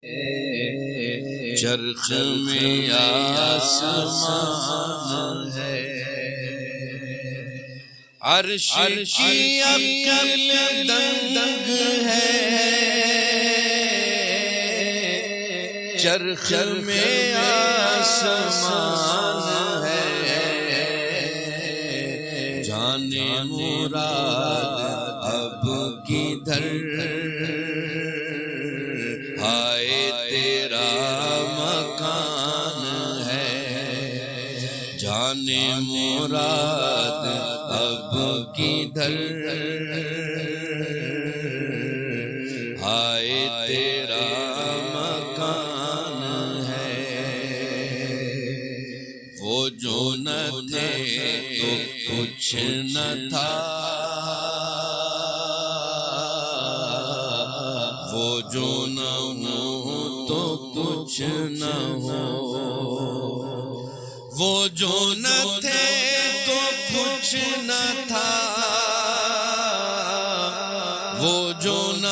चरख में आसमान है, अर्श की अक्ल दंग है, चरख में आसमान है, जाने मुराद अब किधर हाय तेरा मकान है, जाने मुराद अब किधर हाय तेरा मकान है। वो जो न थे तो कुछ न था, वो जो न हो तो कुछ न हो, वो जो न थे तो कुछ न था, वो जो न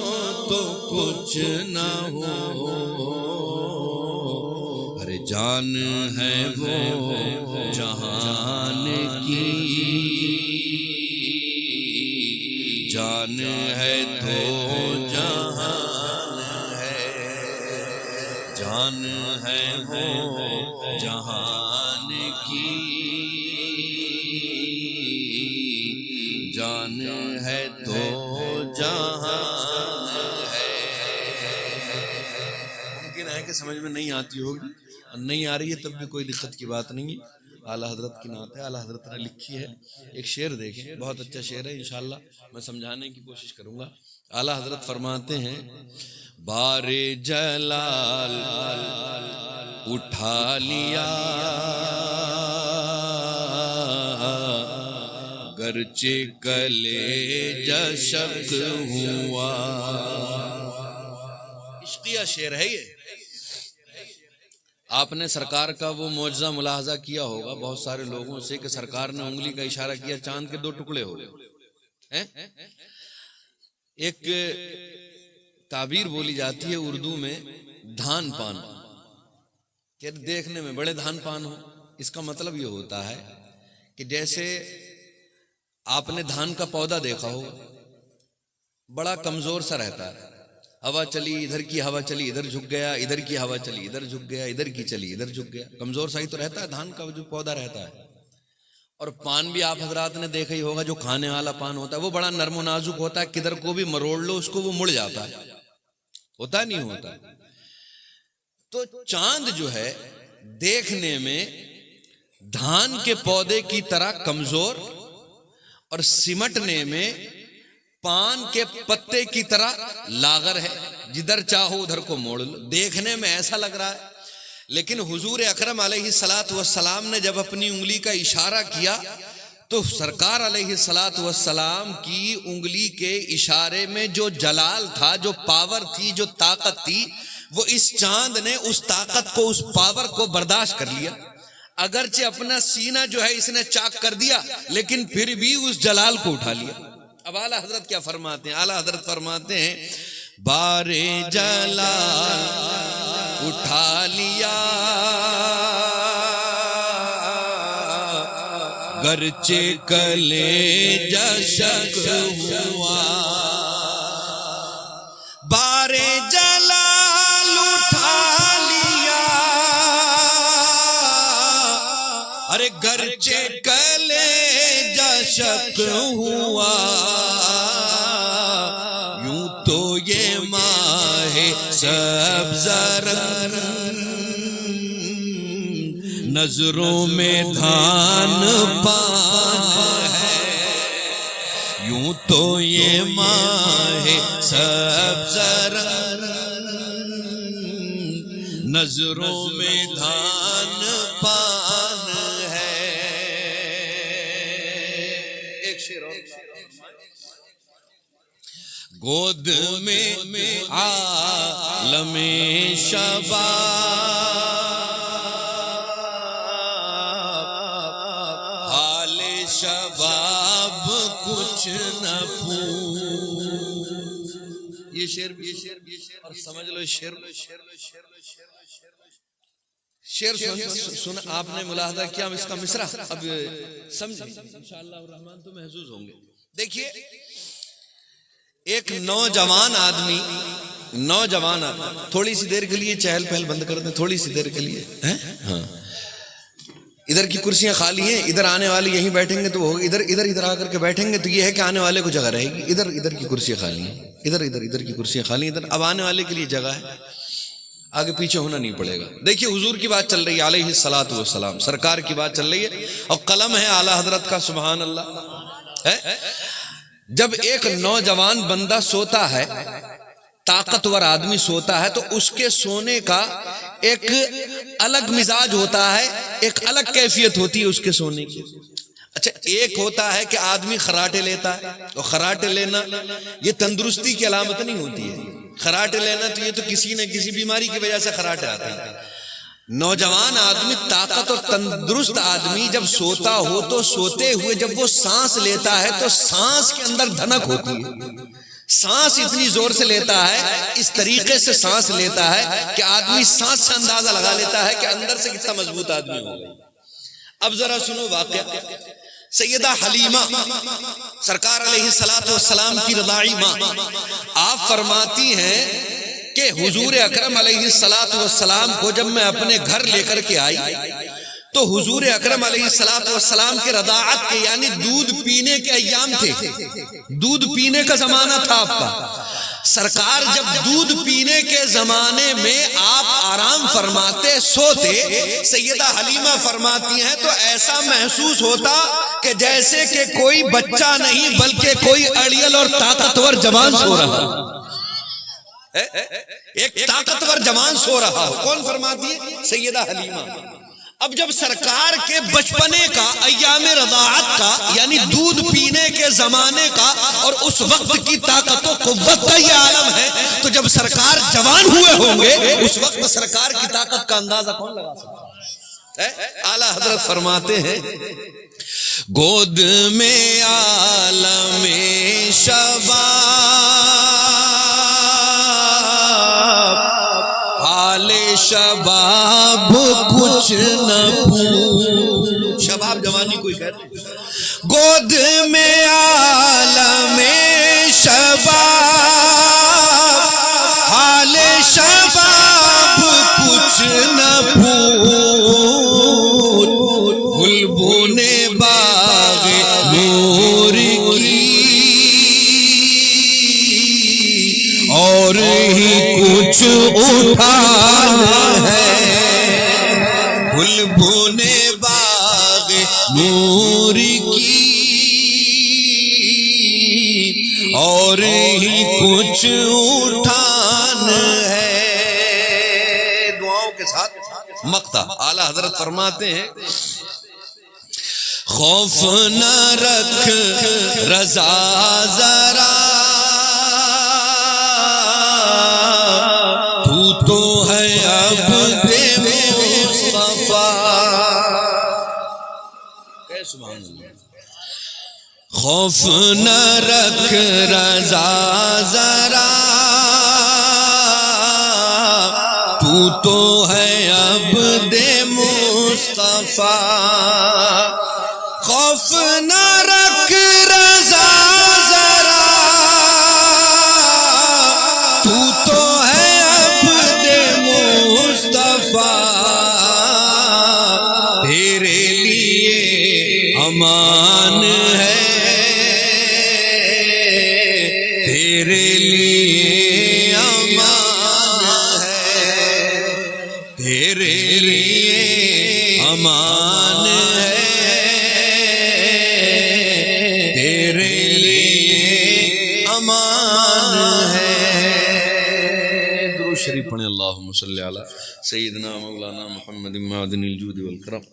हो तो कुछ न हो। अरे जान है वो जहान की, जान है तो जहान है, जान है वो जहान की, जान है तो जहान है। मुमकिन है कि समझ में नहीं आती होगी, और नहीं आ रही है तब भी कोई दिक्कत की बात नहीं है। आला हजरत की नात है, आला हजरत ने लिखी है। एक शेर देखें, बहुत अच्छा शेर है, इंशाल्लाह मैं समझाने की कोशिश करूंगा। आला हजरत फरमाते हैं, बारे जलाल उठा लिया गर्चे कलेजा शक हुआ। इश्किया शेर है ये। आपने सरकार का वो मौजज़ा मुलाहजा किया होगा बहुत सारे लोगों से कि सरकार ने उंगली का इशारा किया, चांद के दो टुकड़े हो गए। एक ताबीर बोली जाती है उर्दू में, धान पान, कि देखने में बड़े धान पान हो। इसका मतलब ये होता है कि जैसे आपने धान का पौधा देखा हो, बड़ा कमजोर सा रहता है, हवा चली इधर की हवा चली इधर झुक गया, इधर की हवा चली इधर झुक गया, इधर की चली इधर झुक गया, कमजोर सा ही तो रहता है धान का जो पौधा रहता है। और पान भी आप हजरात ने देखा ही होगा, जो खाने वाला पान होता है वो बड़ा नर्म नाजुक होता है, किधर को भी मरोड़ लो उसको वो मुड़ जाता है, होता नहीं होता। तो चांद जो है देखने में धान के पौधे की तरह कमजोर और सिमटने में पान के पत्ते की तरह लागर है, जिधर चाहो उधर को मोड़ लो। देखने में ऐसा लग रहा है, लेकिन हुजूर अकरम अलैहिस्सलातु वस्सलाम ने जब अपनी उंगली का इशारा किया तो सरकार अलैहिस्सलातु वस्सलाम की उंगली के इशारे में जो जलाल था, जो पावर थी, जो ताकत थी, वो इस चांद ने उस ताकत को, उस पावर को बर्दाश्त कर लिया। अगरचे अपना सीना जो है इसने चाक कर दिया, लेकिन फिर भी उस जलाल को उठा लिया। अब आला हजरत क्या फरमाते हैं? आला हजरत फरमाते हैं, बारे जलाल उठा लिया गर्चे कलेजा शक हुआ, बारे जलाल उठा लिया अरे गर्चे कलेजा शक हुआ। यूं तो ये माहे सब्ज़ रंग नजरों में धान पान है, यूं तो ये माहे सब्ज़ रंग नजरों में धान पान है। एक शेर और, गोद में आलमे शबाब हाले शबाब कुछ न पूछ। ये शेर भी और समझ लो शेर सुन आपने मुलाहजा किया, इसका मिसरा अब समझे इंशाअल्लाह रहमान तो महसूस होंगे। देखिए एक नौजवान आदमी थोड़ी सी देर के लिए चहल पहल बंद कर दें, थोड़ी सी देर के लिए हाँ, इधर की कुर्सियां खाली हैं, इधर आने वाले यहीं बैठेंगे तो वो इधर आकर के बैठेंगे तो ये है कि आने वाले को जगह रहेगी। इधर की कुर्सियां खाली हैं, इधर की कुर्सियां खाली, इधर अब आने वाले के लिए जगह है, आगे पीछे होना नहीं पड़ेगा। देखिए हुजूर की बात चल रही है अलैहिस्सलातु वस्सलाम, सरकार की बात चल रही है और कलम है आला हजरत का, सुभान अल्लाह है। जब एक नौजवान बंदा सोता है, ताकतवर आदमी सोता है, तो उसके सोने का एक अलग मिजाज होता है, एक अलग कैफियत होती है उसके सोने की। अच्छा, एक होता है कि आदमी खराटे लेता है, और खराटे लेना ये तंदुरुस्ती की अलामत नहीं होती है। खराटे लेना तो ये तो किसी न किसी बीमारी की वजह से खराटे आते हैं। नौजवान आदमी, ताकत और तंदुरुस्त आदमी जब सोता हो तो सोते हुए जब वो सांस लेता है तो सांस के अंदर धनक होती है। सांस इतनी जोर से लेता है, इस तरीके से सांस लेता है कि आदमी सांस से अंदाजा लगा लेता है कि अंदर से कितना मजबूत आदमी होगा। अब जरा सुनो वाकया, सैयदा हलीमा सरकार अलैहिस्सलातु वस्सलाम की रज़ाई माँ, आप फरमाती हैं कि हुजूर अकरम अलैहिस्सलातु वस्सलाम को जब मैं अपने घर लेकर के आई तो हुजूर अकरम अलैहिस्सलातु वस्सलाम के रदाअत के यानी दूध पीने के अय्याम थे, दूध पीने का जमाना था आपका। सरकार जब दूध पीने के जमाने में आप आराम फरमाते, सोते, सैयदा हलीमा फरमाती हैं तो ऐसा महसूस होता कि जैसे कि कोई बच्चा नहीं बल्कि कोई अड़ियल और ताकतवर जवान सो रहा हो। एक ताकतवर जवान सो रहा हो। कौन फरमाती है? सैयदा हलीमा। अब जब सरकार के बचपने का, अय्यामे रज़ाअत का यानी दूध पीने के जमाने का और उस वक्त की ताकत और कुव्वत का ये आलम है, तो जब सरकार जवान हुए होंगे उस वक्त सरकार की ताकत का अंदाजा कौन लगा सकता है? आला हजरत फरमाते हैं, गोद में आलमे शबाब, हाले शबाब कुछ न पूछ। शबाब जवानी कोई कहते, गोद में आलमे शबाब, हाले शबाब कुछ न पूछ। बुलबुने बाग़े नूर की और ही कुछ उठाना है, बुलबुने बाग़े नूर की और ही कुछ उठाना है। दुआओं के साथ मक्ता आला हजरत फरमाते हैं, खौफ न रख रज़ा जरा, तू तो है अब्दे मुस्तफा। सुभान अल्लाह। खौफ न रख रज़ा जरा, तू तो है अब्दे मुस्तफा। खौफ न रख रज़ा जरा, तू तो है अब्दे मुस्तफा। तेरे लिए अमान है, तेरे लिए अमान है, तेरे लिए अमान है, तेरे लिए अमान है। दुरूद शरीफ पढ़ें, अल्लाहुम्मा सल्ली अला सय्यिदना मौलाना मुहम्मदिन मादिनिल जूद वल करम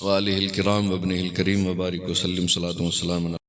व आलिहिल किराम व इब्निहिल करीम व बारिक व सल्लिम सलातु व सलाम।